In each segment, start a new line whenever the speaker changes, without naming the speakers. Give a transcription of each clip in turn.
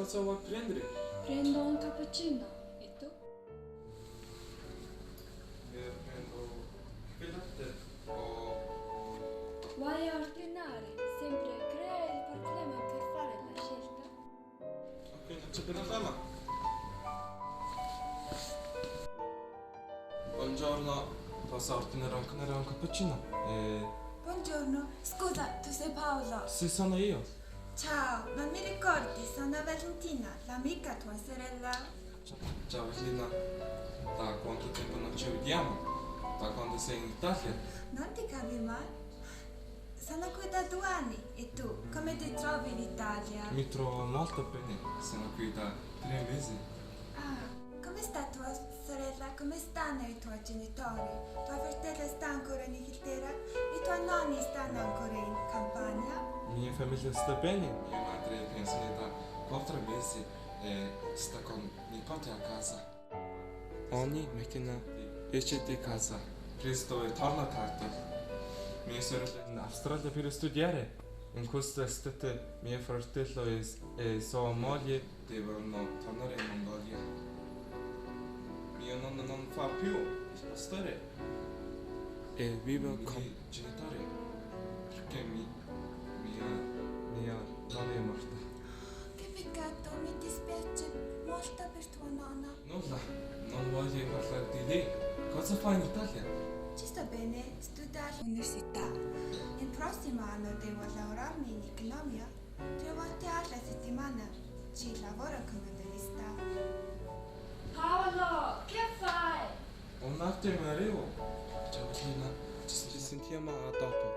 Cosa vuoi prendere?
Prendo un cappuccino. E tu?
Io prendo caffè latte o...
Vuoi ordinare? Sempre crea il problema per fare la scelta.
Ok, non c'è problema. Buongiorno, posso ordinare un cappuccino?
Buongiorno, scusa, tu sei Paolo?
Sì, sono io.
Ciao, non mi ricordi, sono Valentina, l'amica tua sorella.
Ciao Valentina, da quanto tempo non ci vediamo? Da quando sei in Italia?
Non ti capi mai? Sono qui da 2 anni e tu, come ti trovi in Italia?
Mi trovo molto bene, sono qui da 3 mesi.
Ah, come sta tua sorella? Come stanno i tuoi genitori? Tuo fratello sta ancora in Inghilterra? I tuoi nonni stanno ancora in Campania?
Mia famiglia sta bene, mia madre è pensionata da 4 mesi e sta con nipote a casa. Ogni mattina esce di casa, presto e torna tardi. Mia sorella è in Australia per studiare. In questa estate mio fratello e sua moglie devono tornare in Mongolia. Mio nonno non fa più il pastore e vive con i genitori perché mia nonna è morta.
Che peccato, mi dispiace molto per tua nonna.
Nulla, non voglio parlare di lei. Cosa fa in Italia?
Ci sta bene, studiare all'università. Il prossimo anno devo lavorarmi in economia. 3 volte alla settimana. Ci lavoro come barista.
Paolo, che fai?
Un attimo arrivo. Ciao Tina, ci sentiamo dopo.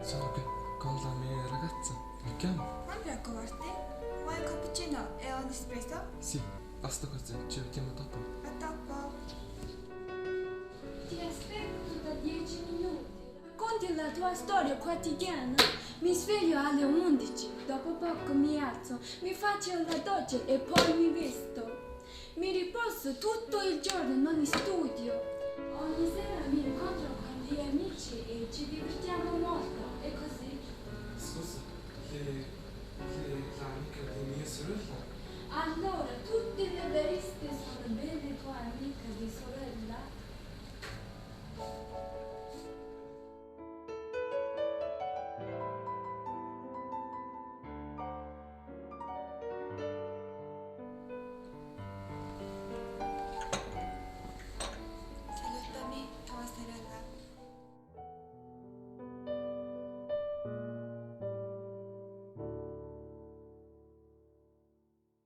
Sono qui con la mia ragazza. Mi chiamo?
Non preoccuparti. Vuoi un cappuccino e un espresso?
Sì, basta così, ci vediamo dopo.
A dopo.
Ti aspetto da 10 minuti. Racconti la tua storia quotidiana. Mi sveglio alle 11. Dopo poco mi alzo, mi faccio la doccia e poi mi vesto. Mi riposo tutto il giorno, non studio.